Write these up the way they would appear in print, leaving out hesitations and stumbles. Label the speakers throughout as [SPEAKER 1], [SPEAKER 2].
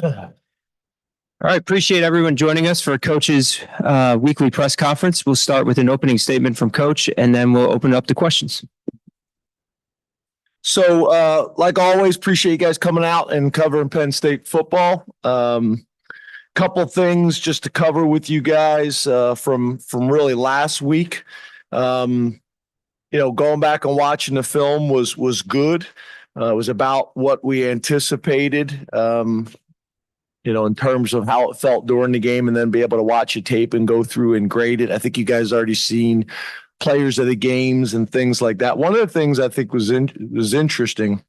[SPEAKER 1] All right, appreciate everyone joining us for Coach's weekly press conference. We'll start with an opening statement from Coach, and then we'll open it up to questions.
[SPEAKER 2] So, like always, appreciate you guys coming out and covering Penn State football. Couple things just to cover with you guys from really last week. Going back and watching the film was good. It was about what we anticipated. In terms of how it felt during the game, and then be able to watch a tape and go through and grade it. I think you guys already seen players of the games and things like that. One of the things I think was interesting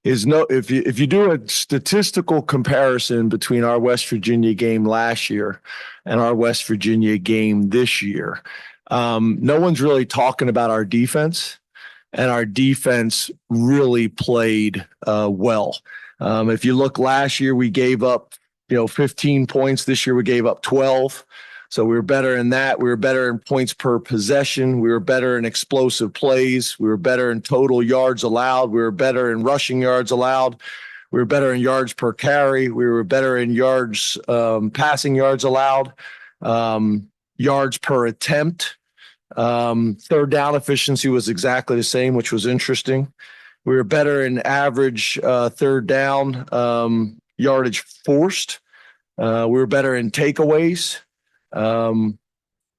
[SPEAKER 2] is if you do a statistical comparison between our West Virginia game last year and our West Virginia game this year, no one's really talking about our defense, and our defense really played well. If you look last year, we gave up, 15 points. This year we gave up 12. So we were better in that. We were better in points per possession. We were better in explosive plays. We were better in total yards allowed. We were better in rushing yards allowed. We were better in yards per carry. We were better in yards, passing yards allowed, yards per attempt. Third down efficiency was exactly the same, which was interesting. We were better in average third down yardage forced. We were better in takeaways. The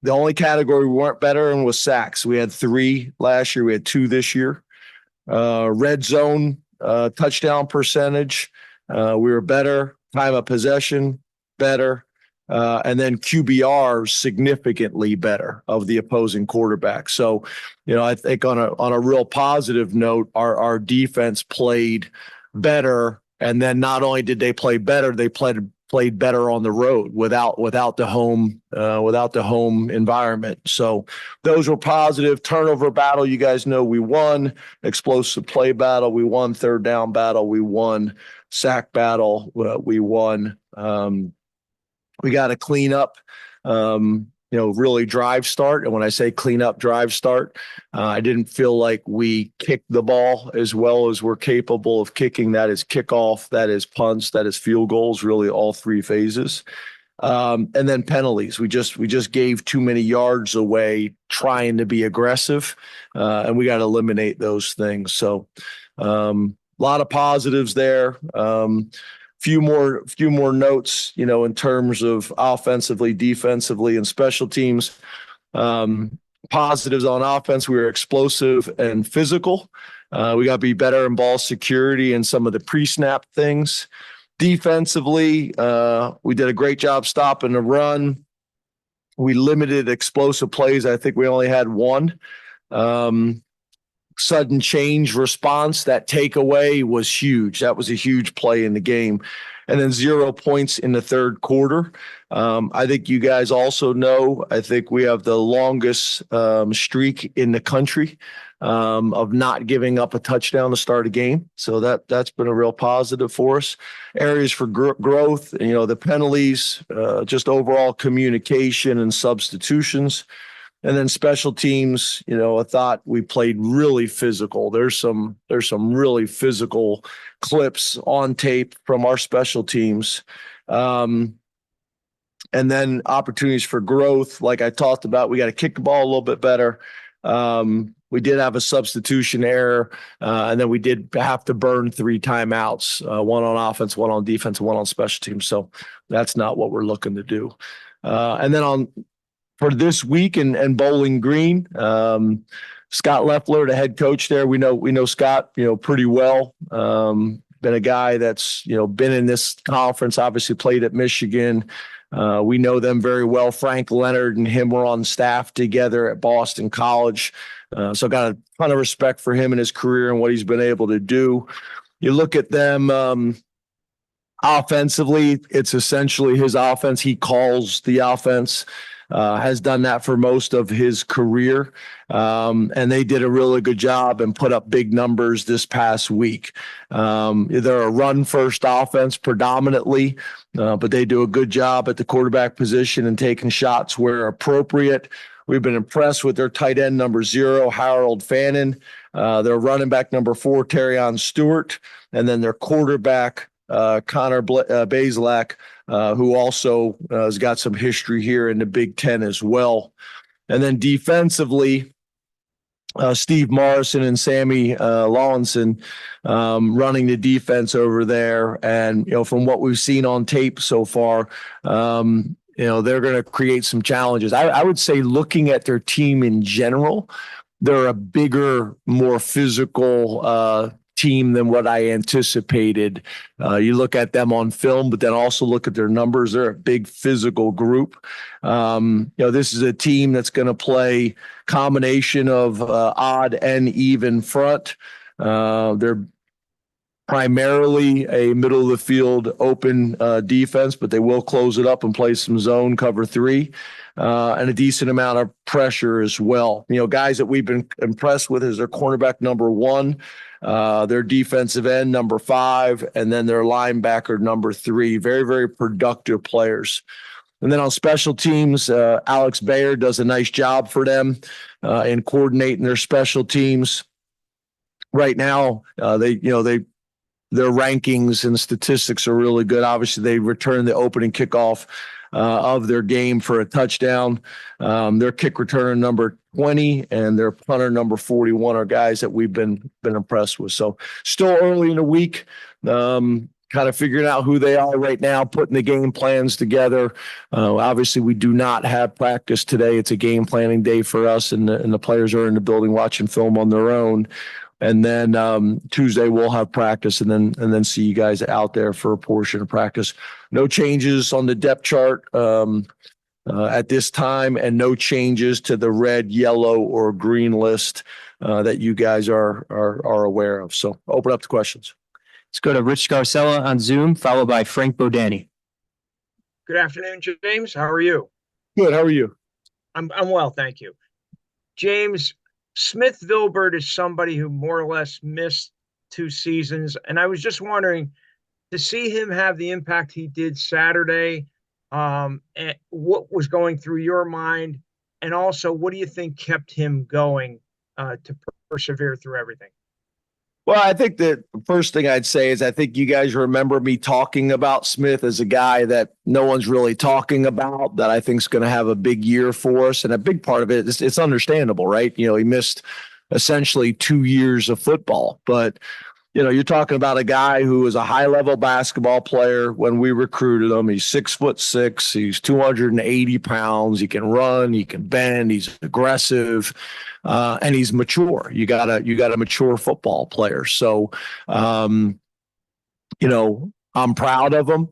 [SPEAKER 2] only category we weren't better in was sacks. We had 3 last year. We had 2 this year. Red zone touchdown percentage. We were better. Time of possession, better. And then QBR significantly better of the opposing quarterback. So, I think on a real positive note, our defense played better. And then not only did they play better, they played better on the road without the home environment. So those were positive. Turnover battle, you guys know we won. Explosive play battle, we won. Third down battle, we won. Sack battle, we won. We got to clean up, really drive start. And when I say clean up, drive start, I didn't feel like we kicked the ball as well as we're capable of kicking. That is kickoff, that is punts, that is field goals, really all 3 phases. And then penalties. We just gave too many yards away trying to be aggressive, and we got to eliminate those things. So a lot of positives there. Few more notes, in terms of offensively, defensively, and special teams. Positives on offense, we were explosive and physical. We got to be better in ball security and some of the pre-snap things. Defensively, we did a great job stopping the run. We limited explosive plays. I think we only had 1. Sudden change response, that takeaway was huge. That was a huge play in the game. And then 0 points in the third quarter. I think you guys also know, I think we have the longest streak in the country of not giving up a touchdown to start a game. So that's been a real positive for us. Areas for growth, the penalties, just overall communication and substitutions. And then special teams, I thought we played really physical. There's some really physical clips on tape from our special teams. And then opportunities for growth. Like I talked about, we got to kick the ball a little bit better. We did have a substitution error, and then we did have to burn 3 timeouts, 1 on offense, 1 on defense, 1 on special teams. So that's not what we're looking to do. And then for this week and Bowling Green, Scott Leffler, the head coach there. We know Scott, pretty well. Been a guy that's, been in this conference, obviously played at Michigan. We know them very well. Frank Leonard and him were on staff together at Boston College. So got a ton of respect for him and his career and what he's been able to do. You look at them offensively, it's essentially his offense. He calls the offense. Has done that for most of his career. And they did a really good job and put up big numbers this past week. They're a run-first offense predominantly, but they do a good job at the quarterback position and taking shots where appropriate. We've been impressed with their tight end number 0, Harold Fannin. Their running back number 4, Terrion Stewart. And then their quarterback, Connor Bazelak, who also has got some history here in the Big Ten as well. And then defensively, Steve Morrison and Sammy Lawlinson running the defense over there. And, from what we've seen on tape so far, they're going to create some challenges. I would say looking at their team in general, they're a bigger, more physical team than what I anticipated. You look at them on film, but then also look at their numbers. They're a big physical group. This is a team that's going to play combination of odd and even front. They're primarily a middle of the field open defense, but they will close it up and play some zone cover 3 and a decent amount of pressure as well. Guys that we've been impressed with is their cornerback number 1, their defensive end number 5, and then their linebacker number 3. Very, very productive players. And then on special teams, Alex Bayer does a nice job for them in coordinating their special teams. Right now, their rankings and statistics are really good. Obviously, they returned the opening kickoff of their game for a touchdown. Their kick returner number 20 and their punter number 41 are guys that we've been impressed with. So still early in the week, kind of figuring out who they are right now, putting the game plans together. Obviously, we do not have practice today. It's a game planning day for us, and the players are in the building watching film on their own. And then Tuesday we'll have practice, and then see you guys out there for a portion of practice. No changes on the depth chart at this time, and no changes to the red, yellow, or green list that you guys are aware of. So open up to questions.
[SPEAKER 1] Let's go to Rich Scarcella on Zoom, followed by Frank Bodani.
[SPEAKER 3] Good afternoon, James. How are you?
[SPEAKER 2] Good. How are you?
[SPEAKER 3] I'm well, thank you. James, Smith Vilbert is somebody who more or less missed 2 seasons, and I was just wondering, to see him have the impact he did Saturday, and what was going through your mind, and also what do you think kept him going to persevere through everything?
[SPEAKER 2] Well, I think that the first thing I'd say is I think you guys remember me talking about Smith as a guy that no one's really talking about, that I think is going to have a big year for us. And a big part of it is it's understandable, right? He missed essentially 2 years of football, but you're talking about a guy who was a high-level basketball player when we recruited him. He's 6'6", he's 280 pounds. He can run, he can bend, he's aggressive, and he's mature. You got a mature football player. So, I'm proud of him.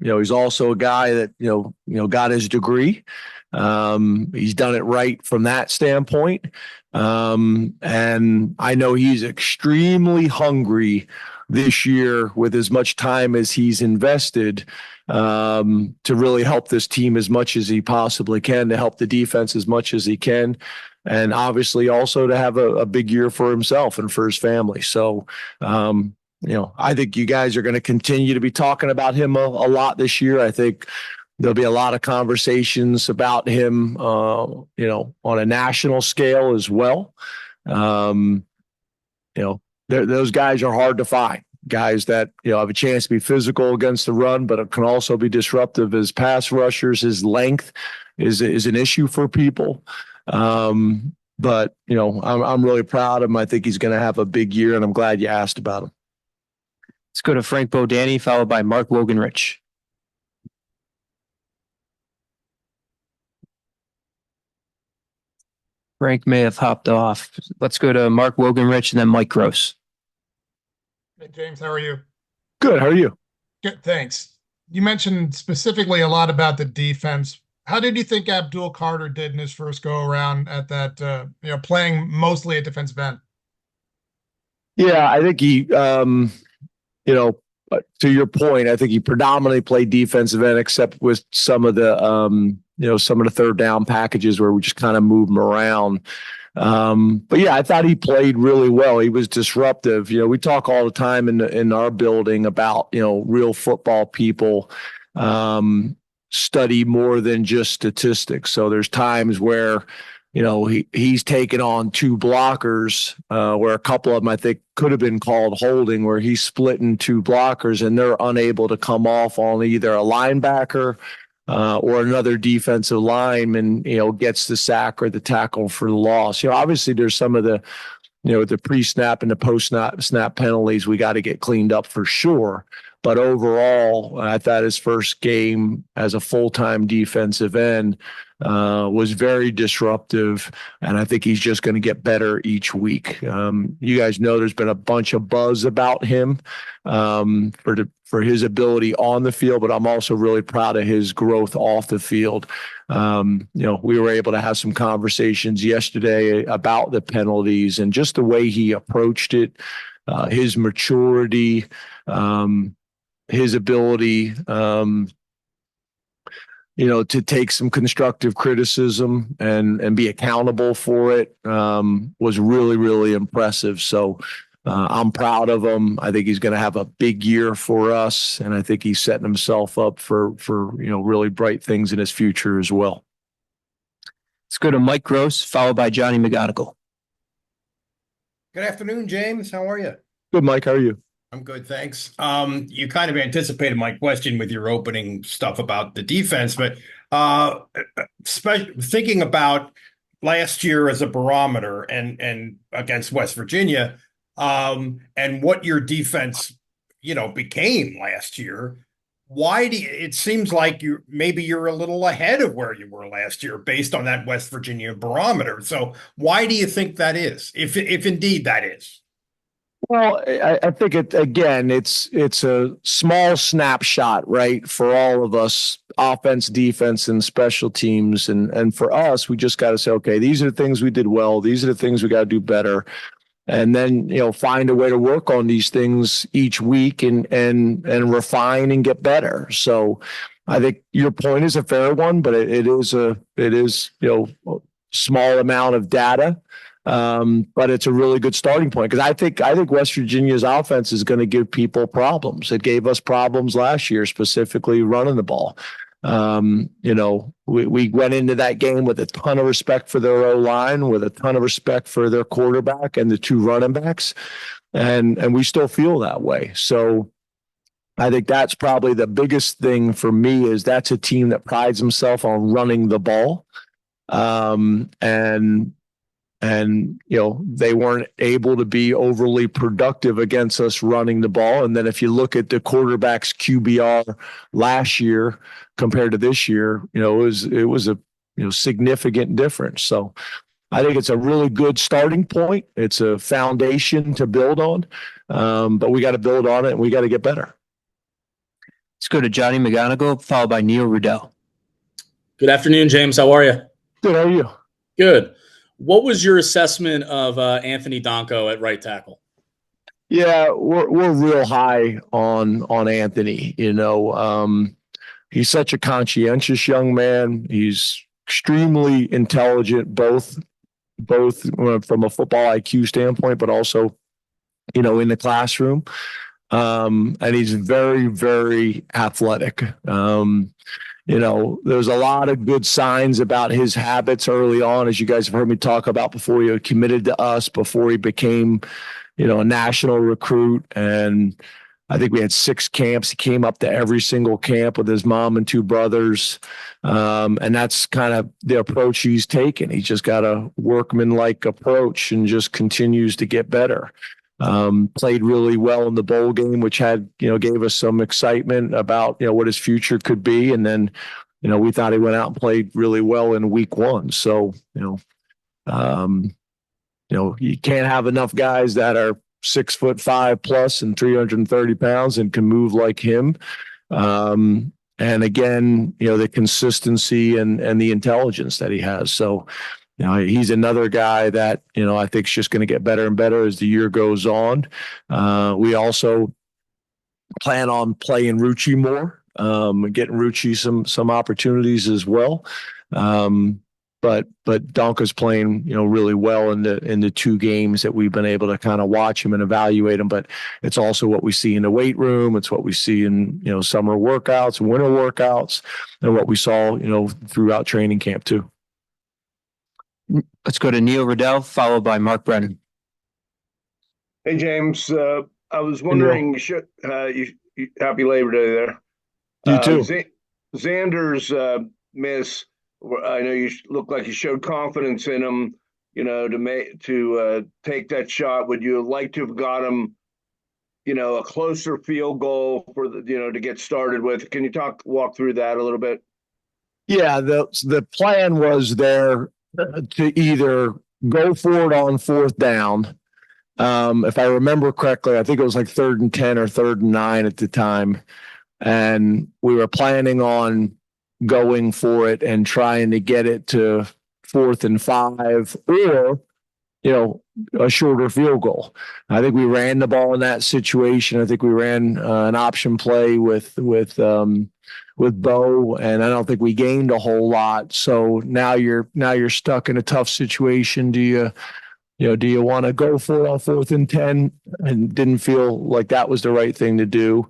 [SPEAKER 2] He's also a guy that got his degree. He's done it right from that standpoint. And I know he's extremely hungry this year with as much time as he's invested to really help this team as much as he possibly can, to help the defense as much as he can, and obviously also to have a big year for himself and for his family. So, I think you guys are going to continue to be talking about him a lot this year. I think there'll be a lot of conversations about him, on a national scale as well. Those guys are hard to find. Guys that, have a chance to be physical against the run, but it can also be disruptive as pass rushers. His length is an issue for people. But, I'm really proud of him. I think he's going to have a big year, and I'm glad you asked about him.
[SPEAKER 1] Let's go to Frank Bodani, followed by Mark Wogenrich. Frank may have hopped off. Let's go to Mark Wogenrich and then Mike Gross.
[SPEAKER 4] Hey, James, how are you?
[SPEAKER 2] Good. How are you?
[SPEAKER 4] Good, thanks. You mentioned specifically a lot about the defense. How did you think Abdul Carter did in his first go around at that, playing mostly at defensive end?
[SPEAKER 2] Yeah, I think he, to your point, I think he predominantly played defensive end, except with some of the, some of the third down packages where we just kind of move him around. But yeah, I thought he played really well. He was disruptive. We talk all the time in our building about, real football people study more than just statistics. So there's times where, he's taken on two blockers where a couple of them I think could have been called holding, where he's splitting two blockers and they're unable to come off on either a linebacker or another defensive lineman, gets the sack or the tackle for the loss. Obviously there's some of the, the pre-snap and the post-snap penalties we got to get cleaned up for sure. But overall, I thought his first game as a full-time defensive end was very disruptive, and I think he's just going to get better each week. You guys know there's been a bunch of buzz about him for his ability on the field, but I'm also really proud of his growth off the field. We were able to have some conversations yesterday about the penalties and just the way he approached it, his maturity, his ability, to take some constructive criticism and be accountable for it, was really, really impressive. So I'm proud of him. I think he's going to have a big year for us, and I think he's setting himself up for really bright things in his future as well.
[SPEAKER 1] Let's go to Mike Gross, followed by Johnny McGonigal.
[SPEAKER 5] Good afternoon, James. How are you?
[SPEAKER 2] Good, Mike. How are you?
[SPEAKER 5] I'm good, thanks. You kind of anticipated my question with your opening stuff about the defense, but thinking about last year as a barometer and against West Virginia, and what your defense, became last year. Why it seems like you're a little ahead of where you were last year based on that West Virginia barometer. So why do you think that is, if indeed that is?
[SPEAKER 2] Well, I think it's a small snapshot, right, for all of us, offense, defense, and special teams. And for us, we just got to say, okay, these are the things we did well. These are the things we got to do better. And then, find a way to work on these things each week and refine and get better. So I think your point is a fair one, but it is a small amount of data. But it's a really good starting point, because I think West Virginia's offense is going to give people problems. It gave us problems last year, specifically running the ball. We went into that game with a ton of respect for their O-line, with a ton of respect for their quarterback and the two running backs, and we still feel that way. So I think that's probably the biggest thing for me, is that's a team that prides himself on running the ball. And they weren't able to be overly productive against us running the ball. And then if you look at the quarterback's QBR last year compared to this year, it was a significant difference. So I think it's a really good starting point. It's a foundation to build on, but we got to build on it and we got to get better.
[SPEAKER 1] Let's go to Johnny McGonigal, followed by Neil Rudell.
[SPEAKER 6] Good afternoon, James. How are you?
[SPEAKER 2] Good. How are you?
[SPEAKER 6] Good. What was your assessment of Anthony Donko at right tackle?
[SPEAKER 2] Yeah, we're real high on Anthony. He's such a conscientious young man. He's extremely intelligent, both from a football IQ standpoint, but also, in the classroom. And he's very, very athletic. There's a lot of good signs about his habits early on, as you guys have heard me talk about before. He committed to us before he became, a national recruit. And I think we had 6 camps. He came up to every single camp with his mom and 2 brothers. And that's kind of the approach he's taken. He's just got a workman-like approach and just continues to get better. Played really well in the bowl game, which gave us some excitement about, what his future could be. And then, we thought he went out and played really well in week 1. So, you can't have enough guys that are 6'5" plus and 330 pounds and can move like him. And again, the consistency and the intelligence that he has. So, he's another guy that, I think is just going to get better and better as the year goes on. We also plan on playing Rucci more, getting Rucci some opportunities as well. But Donko's playing, really well in the 2 games that we've been able to kind of watch him and evaluate him. But it's also what we see in the weight room. It's what we see in, summer workouts, winter workouts, and what we saw, throughout training camp too.
[SPEAKER 1] Let's go to Neil Riddell, followed by Mark Brennan.
[SPEAKER 7] Hey, James. I was
[SPEAKER 2] Neil.
[SPEAKER 7] wondering, happy Labor Day there.
[SPEAKER 2] You too.
[SPEAKER 7] Xander's miss. I know you look like you showed confidence in him, to take that shot. Would you have liked to have got him, a closer field goal for to get started with? Can you walk through that a little bit?
[SPEAKER 2] Yeah, the plan was there to either go for it on fourth down. If I remember correctly, I think it was like 3rd and 10 or 3rd and 9 at the time. And we were planning on going for it and trying to get it to 4th and 5 or, a shorter field goal. I think we ran the ball in that situation. I think we ran an option play with Bo, and I don't think we gained a whole lot. So now you're stuck in a tough situation. Do you want to go for it on 4th and 10? And didn't feel like that was the right thing to do.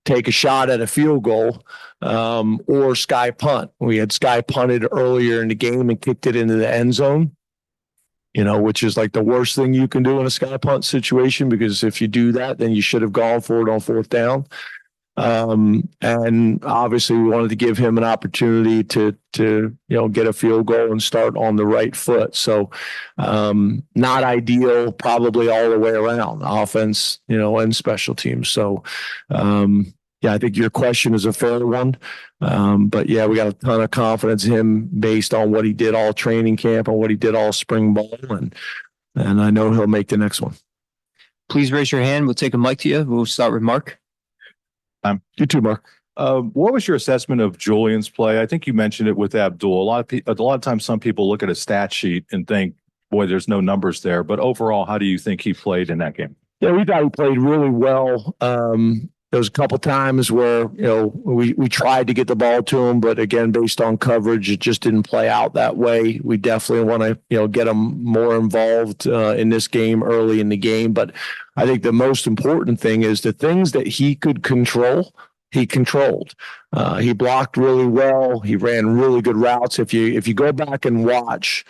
[SPEAKER 2] Take a shot at a field goal, or sky punt. We had sky punted earlier in the game and kicked it into the end zone, which is like the worst thing you can do in a sky punt situation, because if you do that, then you should have gone for it on 4th down. And obviously we wanted to give him an opportunity to get a field goal and start on the right foot. So, not ideal, probably all the way around, offense, and special teams. So, yeah, I think your question is a fair one. But yeah, we got a ton of confidence in him based on what he did all training camp and what he did all spring ball. And I know he'll make the next one.
[SPEAKER 1] Please raise your hand. We'll take a mic to you. We'll start with Mark.
[SPEAKER 2] You too, Mark.
[SPEAKER 8] What was your assessment of Julian's play? I think you mentioned it with Abdul. A lot of times, some people look at a stat sheet and think, "Boy, there's no numbers there." But overall, how do you think he played in that game?
[SPEAKER 2] Yeah, we thought he played really well. There was a couple times where we tried to get the ball to him, but again, based on coverage, it just didn't play out that way. We definitely want to get him more involved in this game early in the game. But I think the most important thing is the things that he could control. He controlled. He blocked really well. He ran really good routes. If you go back and watch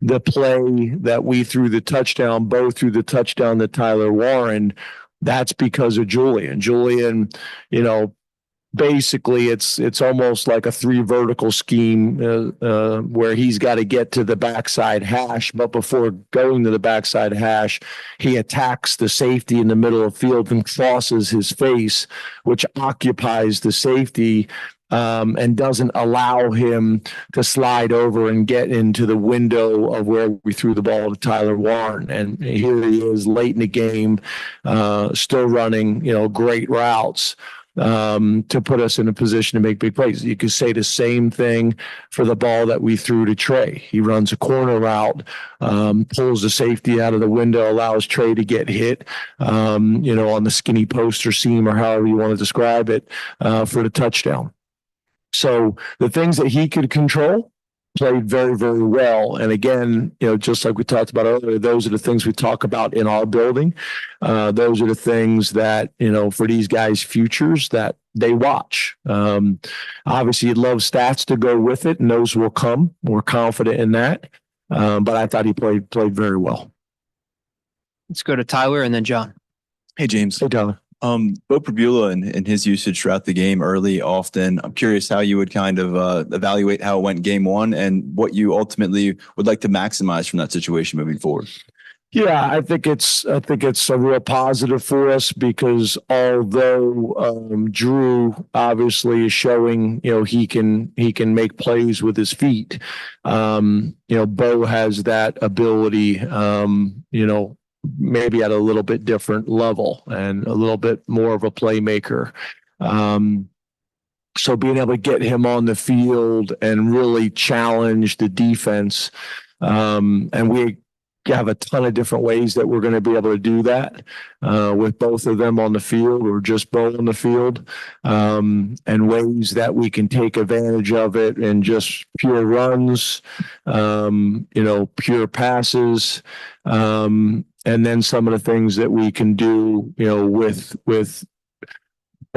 [SPEAKER 2] the play that we threw the touchdown, Bo threw the touchdown to Tyler Warren, that's because of Julian. Julian, basically it's almost like a 3 vertical scheme where he's got to get to the backside hash. But before going to the backside hash, he attacks the safety in the middle of the field and crosses his face, which occupies the safety and doesn't allow him to slide over and get into the window of where we threw the ball to Tyler Warren. And here he is late in the game, still running, great routes to put us in a position to make big plays. You could say the same thing for the ball that we threw to Trey. He runs a corner route, pulls the safety out of the window, allows Trey to get hit, on the skinny post or seam or however you want to describe it, for the touchdown. So the things that he could control played very, very well. And again, just like we talked about earlier, those are the things we talk about in our building. Those are the things that, for these guys' futures that they watch. Obviously, you'd love stats to go with it, and those will come. We're confident in that. But I thought he played very well.
[SPEAKER 1] Let's go to Tyler and then John.
[SPEAKER 9] Hey, James.
[SPEAKER 2] Hey, Tyler.
[SPEAKER 9] Bo Prabula and his usage throughout the game early, often. I'm curious how you would kind of evaluate how it went game one and what you ultimately would like to maximize from that situation moving forward.
[SPEAKER 2] Yeah, I think it's a real positive for us because although Drew obviously is showing he can make plays with his feet, Bo has that ability, maybe at a little bit different level and a little bit more of a playmaker. So being able to get him on the field and really challenge the defense, and we have a ton of different ways that we're going to be able to do that with both of them on the field or just Bo on the field, and ways that we can take advantage of it and just pure runs, pure passes, and then some of the things that we can do, with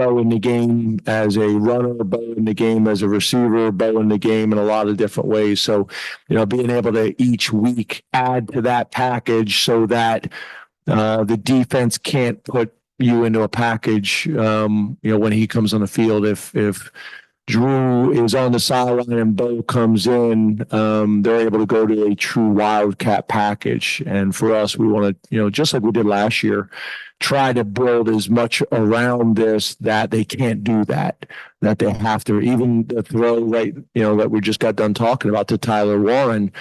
[SPEAKER 2] Bo in the game as a runner, Bo in the game as a receiver, Bo in the game in a lot of different ways. So, being able to each week add to that package so that the defense can't put you into a package, when he comes on the field. If Drew is on the sideline and Bo comes in, they're able to go to a true wildcat package. And for us, we want to, just like we did last year, try to build as much around this that they can't do that they have to. Even the throw right, that we just got done talking about to Tyler Warren,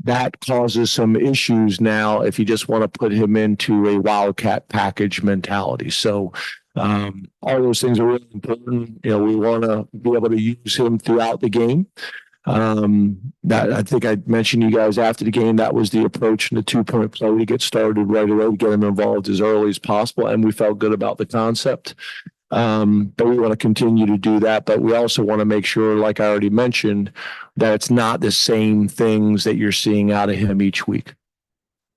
[SPEAKER 2] that causes some issues now if you just want to put him into a wildcat package mentality. So all those things are really important. We want to be able to use him throughout the game. That I think I mentioned you guys after the game, that was the approach in the 2-point play to get started right away, to get him involved as early as possible. And we felt good about the concept. But we want to continue to do that. But we also want to make sure, like I already mentioned, that it's not the same things that you're seeing out of him each week.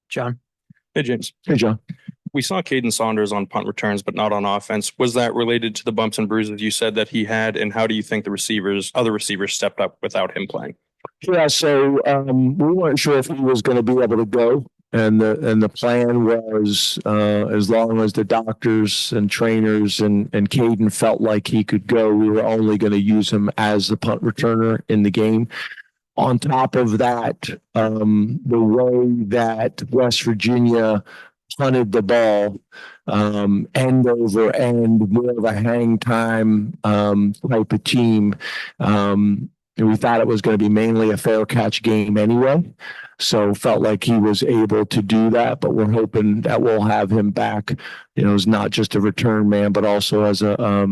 [SPEAKER 1] John.
[SPEAKER 10] Hey, James.
[SPEAKER 2] Hey, John.
[SPEAKER 10] We saw Caden Saunders on punt returns, but not on offense. Was that related to the bumps and bruises you said that he had? And how do you think the other receivers stepped up without him playing?
[SPEAKER 2] Yeah, so we weren't sure if he was going to be able to go. And the plan was, as long as the doctors and trainers and Caden felt like he could go, we were only going to use him as the punt returner in the game. On top of that, the way that West Virginia punted the ball, end over end, more of a hang time type of team. And we thought it was going to be mainly a fair catch game anyway. So felt like he was able to do that, but we're hoping that we'll have him back, as not just a return man, but also as a,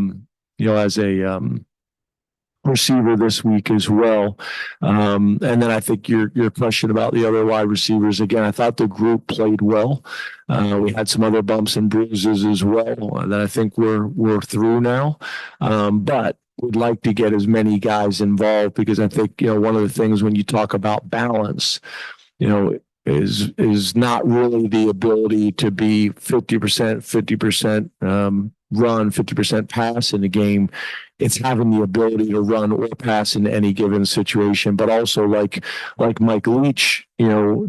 [SPEAKER 2] receiver this week as well. And then I think your question about the other wide receivers, again, I thought the group played well. We had some other bumps and bruises as well that I think we're through now. But would like to get as many guys involved, because I think, one of the things when you talk about balance, is not really the ability to be 50% run, 50% pass in the game. It's having the ability to run or pass in any given situation. But also like Mike Leach,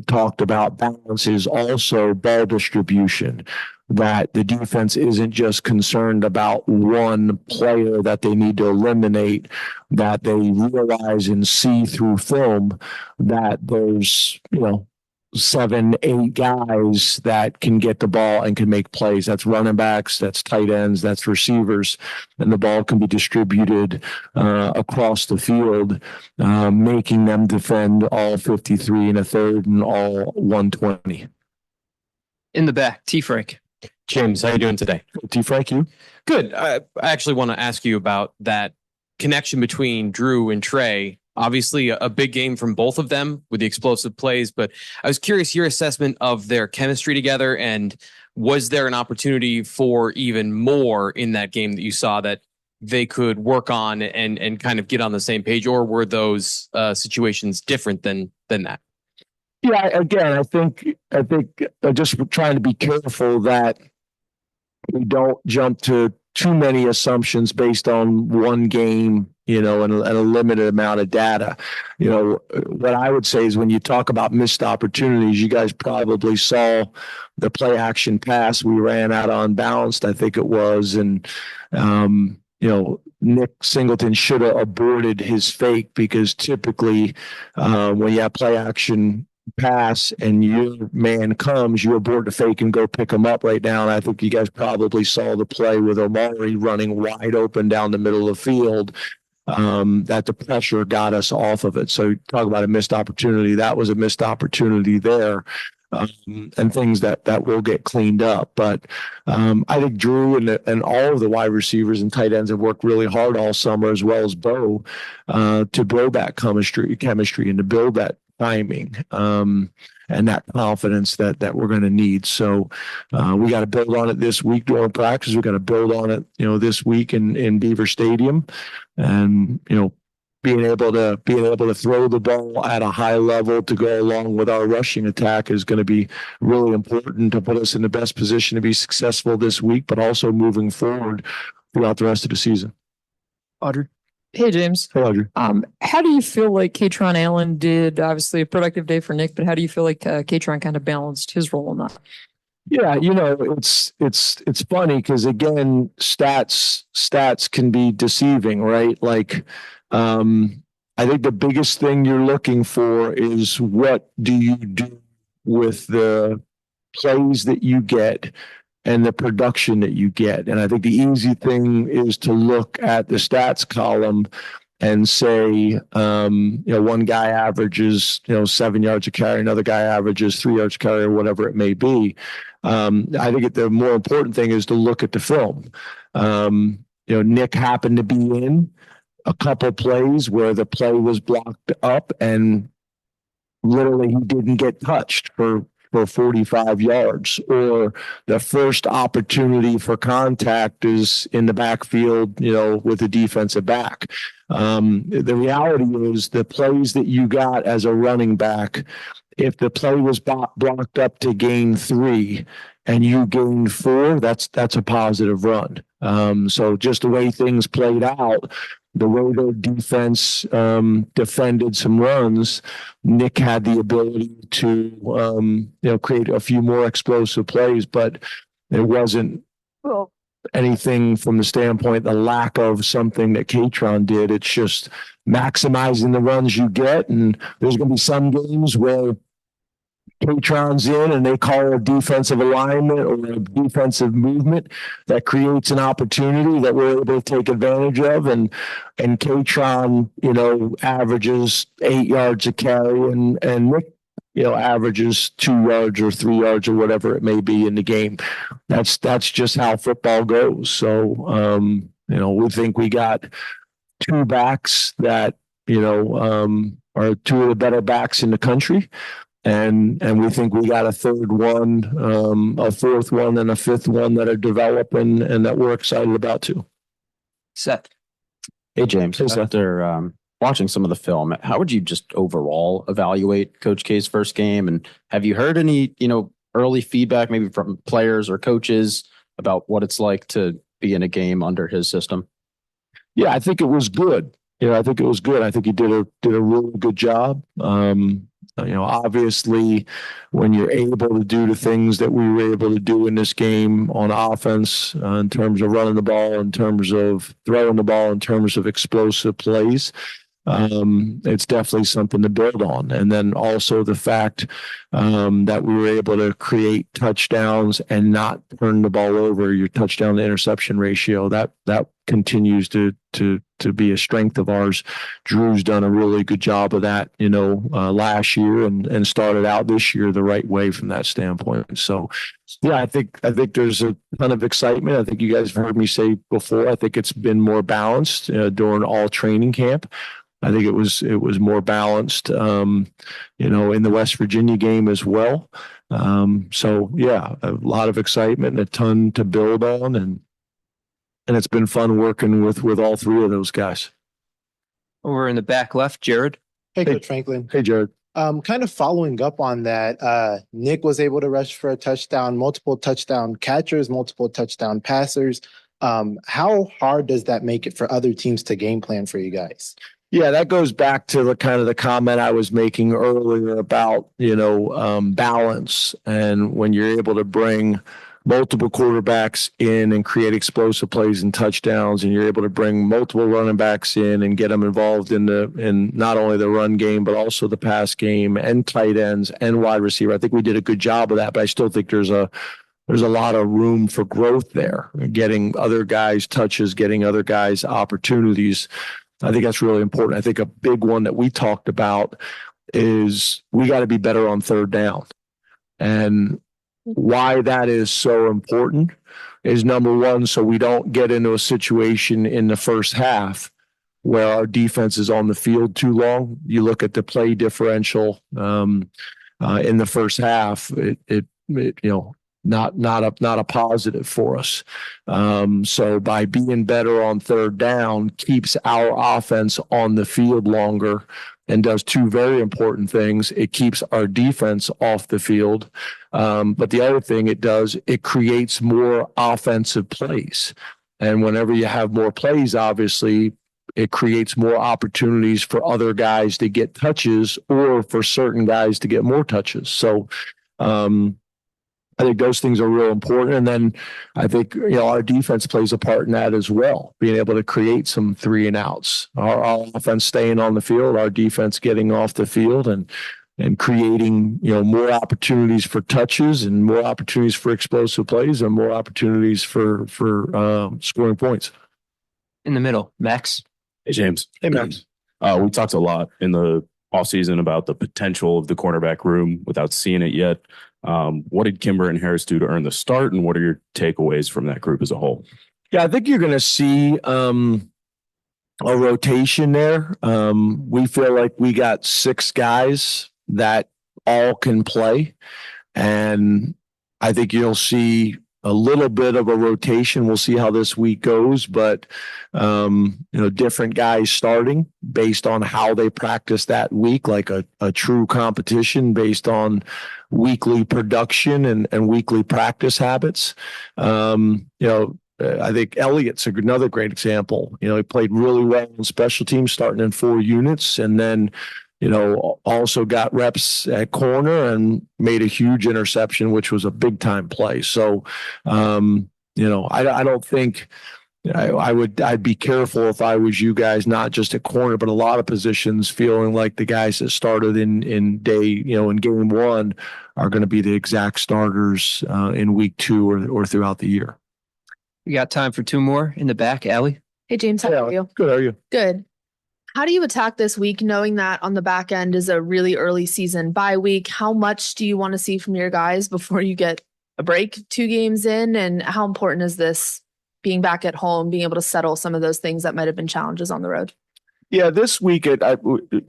[SPEAKER 2] talked about, balance is also ball distribution. That the defense isn't just concerned about one player that they need to eliminate, that they realize and see through film that there's, 7, 8 guys that can get the ball and can make plays. That's running backs, that's tight ends, that's receivers, and the ball can be distributed across the field, making them defend all 53 and a third and all 120.
[SPEAKER 1] In the back, T. Frank.
[SPEAKER 11] James, how you doing today?
[SPEAKER 2] T. Frank, you?
[SPEAKER 11] Good. I actually want to ask you about that connection between Drew and Trey. Obviously, a big game from both of them with the explosive plays, but I was curious your assessment of their chemistry together, and was there an opportunity for even more in that game that you saw that they could work on and kind of get on the same page, or were those situations different than that?
[SPEAKER 2] Yeah, again, I think just trying to be careful that we don't jump to too many assumptions based on one game, and a limited amount of data. What I would say is when you talk about missed opportunities, you guys probably saw the play action pass we ran out unbalanced, I think it was. And, Nick Singleton should have aborted his fake, because typically when you have play action pass and your man comes, you abort the fake and go pick him up right now. And I think you guys probably saw the play with Omari running wide open down the middle of the field, that the pressure got us off of it. So talk about a missed opportunity. That was a missed opportunity there. And things that will get cleaned up. But I think Drew and all of the wide receivers and tight ends have worked really hard all summer, as well as Bo, to build that chemistry and to build that timing and that confidence that we're going to need. So we got to build on it this week during practice. We got to build on it, this week in Beaver Stadium, and being able to throw the ball at a high level to go along with our rushing attack is going to be really important to put us in the best position to be successful this week, but also moving forward throughout the rest of the season.
[SPEAKER 1] Audrey.
[SPEAKER 12] Hey, James.
[SPEAKER 2] Hey, Audrey.
[SPEAKER 12] How do you feel like Katron Allen did? Obviously, a productive day for Nick, but how do you feel like Katron kind of balanced his role in that?
[SPEAKER 2] Yeah, it's funny because again, stats can be deceiving, right? Like, I think the biggest thing you're looking for is what do you do with the plays that you get and the production that you get. And I think the easy thing is to look at the stats column and say, one guy averages, 7 yards a carry, another guy averages 3 yards a carry, or whatever it may be. I think the more important thing is to look at the film. Nick happened to be in a couple plays where the play was blocked up and literally he didn't get touched for 45 yards, or the first opportunity for contact is in the backfield, with a defensive back. The reality is the plays that you got as a running back, if the play was blocked up to gain 3 and you gained 4, that's a positive run. So just the way things played out, the way their defense defended some runs, Nick had the ability to create a few more explosive plays, but it wasn't anything from the standpoint the lack of something that Katron did. It's just maximizing the runs you get, and there's going to be some games where Katron's in and they call a defensive alignment or a defensive movement that creates an opportunity that we're able to take advantage of. And Katron, averages 8 yards a carry and Nick, averages 2 yards or 3 yards or whatever it may be in the game. That's just how football goes. So, we think we got 2 backs that, are 2 of the better backs in the country. And we think we got a third one, a fourth one, and a fifth one that are developing and that we're excited about too.
[SPEAKER 1] Sept.
[SPEAKER 13] Hey, James.
[SPEAKER 2] Hey, Sept.
[SPEAKER 13] After watching some of the film, how would you just overall evaluate Coach K's first game? And have you heard any, early feedback maybe from players or coaches about what it's like to be in a game under his system?
[SPEAKER 2] Yeah, I think it was good. I think it was good. I think he did a really good job. Obviously, when you're able to do the things that we were able to do in this game on offense, in terms of running the ball, in terms of throwing the ball, in terms of explosive plays, it's definitely something to build on. And then also the fact that we were able to create touchdowns and not turn the ball over. Your touchdown to interception ratio, that continues to be a strength of ours. Drew's done a really good job of that, last year and started out this year the right way from that standpoint. So, yeah, I think there's a ton of excitement. I think you guys have heard me say before, I think it's been more balanced during all training camp. I think it was more balanced, in the West Virginia game as well. So yeah, a lot of excitement, a ton to build on, and it's been fun working with all 3 of those guys.
[SPEAKER 1] Over in the back left, Jared.
[SPEAKER 14] Hey, Coach Franklin.
[SPEAKER 2] Hey, Jared.
[SPEAKER 14] Kind of following up on that, Nick was able to rush for a touchdown, multiple touchdown catchers, multiple touchdown passers. How hard does that make it for other teams to game plan for you guys?
[SPEAKER 2] Yeah, that goes back to the comment I was making earlier about, balance. And when you're able to bring multiple quarterbacks in and create explosive plays and touchdowns, and you're able to bring multiple running backs in and get them involved in not only the run game, but also the pass game and tight ends and wide receiver. I think we did a good job of that, but I still think there's a lot of room for growth there, getting other guys touches, getting other guys opportunities. I think that's really important. I think a big one that we talked about is we got to be better on third down. And why that is so important is, number one, so we don't get into a situation in the first half where our defense is on the field too long. You look at the play differential in the first half, not a positive for us. So by being better on third down keeps our offense on the field longer and does 2 very important things. It keeps our defense off the field. But the other thing it does, it creates more offensive plays. And whenever you have more plays, obviously, it creates more opportunities for other guys to get touches or for certain guys to get more touches. So I think those things are real important. And then I think, our defense plays a part in that as well, being able to create some 3 and outs. Our offense staying on the field, our defense getting off the field and creating, more opportunities for touches and more opportunities for explosive plays and more opportunities for scoring points.
[SPEAKER 1] In the middle, Max.
[SPEAKER 15] Hey, James.
[SPEAKER 2] Hey, Max.
[SPEAKER 15] We talked a lot in the offseason about the potential of the cornerback room without seeing it yet. What did Kimber and Harris do to earn the start, and what are your takeaways from that group as a whole?
[SPEAKER 2] Yeah, I think you're going to see a rotation there. We feel like we got 6 guys that all can play, and I think you'll see a little bit of a rotation. We'll see how this week goes, but different guys starting based on how they practice that week, like a true competition based on weekly production and weekly practice habits. I think Elliott's another great example. He played really well in special teams, starting in 4 units, and then also got reps at corner and made a huge interception, which was a big time play. So, I don't think I'd be careful if I was you guys, not just at corner, but a lot of positions, feeling like the guys that started in game 1 are going to be the exact starters in week 2 or throughout the year.
[SPEAKER 1] We got time for 2 more in the back. Allie.
[SPEAKER 16] Hey, James, how are you?
[SPEAKER 2] Good. How are you?
[SPEAKER 16] Good. How do you attack this week, knowing that on the back end is a really early season bye week? How much do you want to see from your guys before you get a break 2 games in? And how important is this being back at home, being able to settle some of those things that might have been challenges on the road?
[SPEAKER 2] Yeah, this week it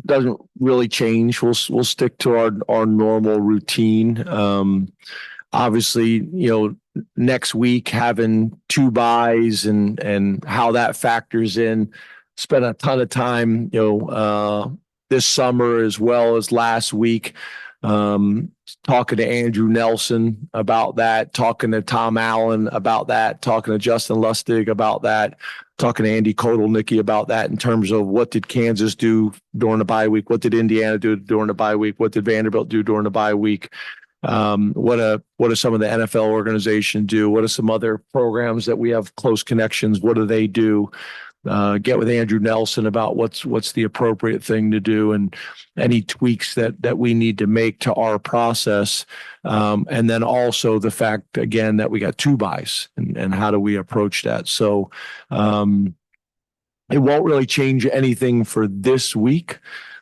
[SPEAKER 2] doesn't really change. We'll stick to our normal routine. Obviously, next week having 2 buys and how that factors in. Spent a ton of time, this summer as well as last week, talking to Andrew Nelson about that, talking to Tom Allen about that, talking to Justin Lustig about that, talking to Andy Kotelnicki about that in terms of what did Kansas do during the bye week, what did Indiana do during the bye week, what did Vanderbilt do during the bye week. What do some of the NFL organization do? What are some other programs that we have close connections? What do they do? Get with Andrew Nelson about what's the appropriate thing to do and any tweaks that we need to make to our process. And then also the fact, again, that we got 2 buys and how do we approach that? So it won't really change anything for this week.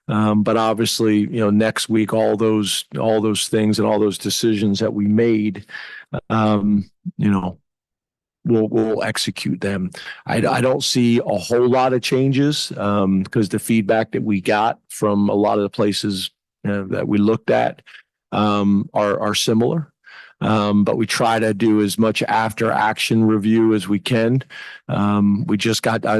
[SPEAKER 2] But obviously, next week, all those things and all those decisions that we made, we'll execute them. I don't see a whole lot of changes because the feedback that we got from a lot of the places that we looked at are similar. But we try to do as much after action review as we can. I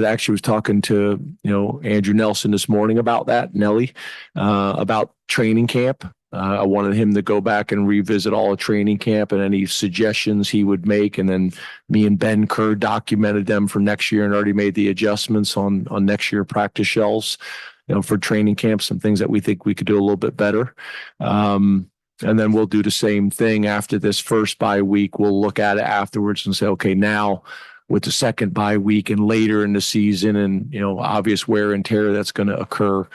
[SPEAKER 2] actually was talking to, Andrew Nelson this morning about that, Nelly, about training camp. I wanted him to go back and revisit all of training camp and any suggestions he would make. And then me and Ben Kerr documented them for next year and already made the adjustments on next year practice shells, for training camp, some things that we think we could do a little bit better. And then we'll do the same thing after this first bye week. We'll look at it afterwards and say, okay, now with the second bye week and later in the season and, obvious wear and tear that's going to occur,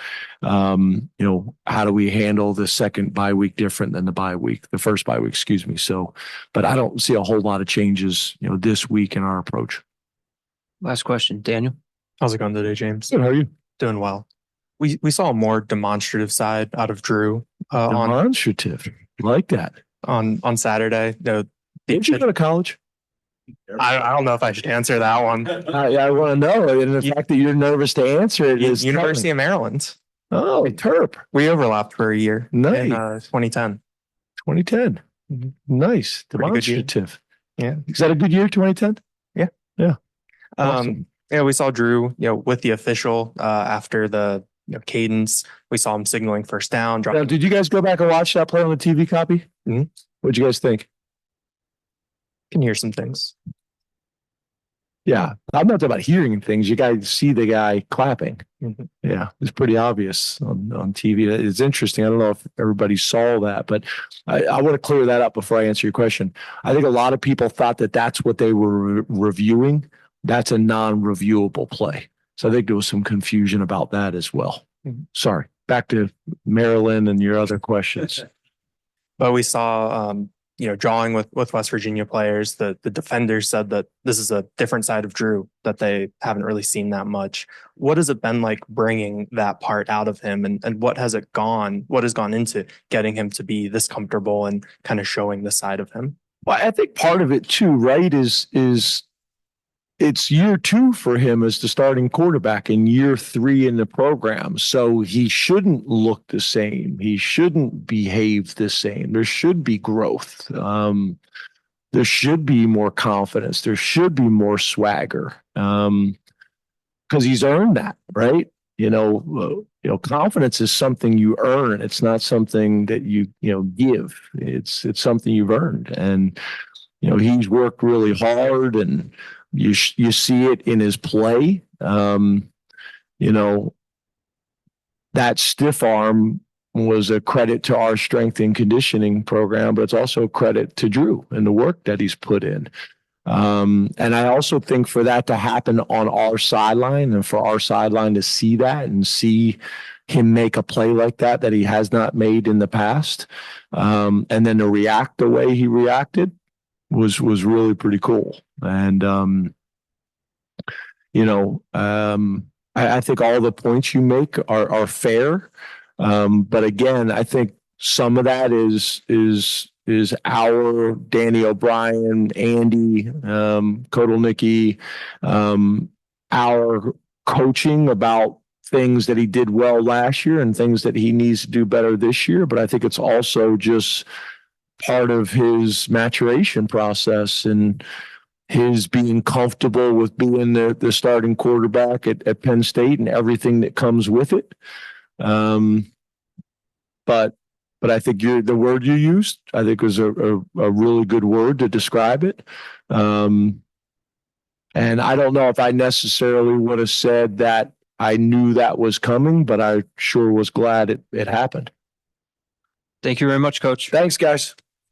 [SPEAKER 2] how do we handle the second bye week different than the first bye week, excuse me. So, but I don't see a whole lot of changes, this week in our approach.
[SPEAKER 1] Last question, Daniel.
[SPEAKER 10] How's it going today, James?
[SPEAKER 2] Good. How are you?
[SPEAKER 10] Doing well. We saw a more demonstrative side out of Drew
[SPEAKER 2] demonstrative. Like that.
[SPEAKER 10] On Saturday.
[SPEAKER 2] Didn't you go to college?
[SPEAKER 10] I don't know if I should answer that one.
[SPEAKER 2] I want to know. And the fact that you're nervous to answer it is
[SPEAKER 10] University of Maryland.
[SPEAKER 2] Oh, Terp.
[SPEAKER 10] We overlapped for a year.
[SPEAKER 2] Nice.
[SPEAKER 10] In 2010.
[SPEAKER 2] 2010.
[SPEAKER 10] Mm-hmm.
[SPEAKER 2] Nice. Demonstrative. Yeah. Is that a good year, 2010?
[SPEAKER 10] Yeah.
[SPEAKER 2] Yeah. Awesome.
[SPEAKER 10] We saw Drew, with the official after the cadence. We saw him signaling first down.
[SPEAKER 2] Now, did you guys go back and watch that play on the TV copy?
[SPEAKER 10] Mm-hmm.
[SPEAKER 2] What'd you guys think?
[SPEAKER 10] Can hear some things.
[SPEAKER 2] Yeah, I'm not talking about hearing things. You guys see the guy clapping. Yeah, it's pretty obvious on TV. It's interesting. I don't know if everybody saw that, but I want to clear that up before I answer your question. I think a lot of people thought that that's what they were reviewing. That's a non-reviewable play. So I think there was some confusion about that as well. Sorry. Back to Maryland and your other questions.
[SPEAKER 10] But we saw, drawing with West Virginia players, the defenders said that this is a different side of Drew that they haven't really seen that much. What has it been like bringing that part out of him, and what has gone into getting him to be this comfortable and kind of showing the side of him?
[SPEAKER 2] Well, I think part of it too, right, is it's year 2 for him as the starting quarterback and year 3 in the program. So he shouldn't look the same. He shouldn't behave the same. There should be growth. There should be more confidence. There should be more swagger. Because he's earned that, right? Confidence is something you earn. It's not something that you give. It's something you've earned. And he's worked really hard, and you see it in his play. That stiff arm was a credit to our strength and conditioning program, but it's also a credit to Drew and the work that he's put in. And I also think for that to happen on our sideline, and for our sideline to see that and see him make a play like that he has not made in the past, and then to react the way he reacted was really pretty cool. And I think all the points you make are fair. But again, I think some of that is our Danny O'Brien, Andy, Kotelnicki, our coaching about things that he did well last year and things that he needs to do better this year. But I think it's also just part of his maturation process and his being comfortable with being the starting quarterback at Penn State and everything that comes with it. But I think the word you used, I think, was a really good word to describe it. And I don't know if I necessarily would have said that I knew that was coming, but I sure was glad it happened.
[SPEAKER 1] Thank you very much, Coach.
[SPEAKER 2] Thanks, guys.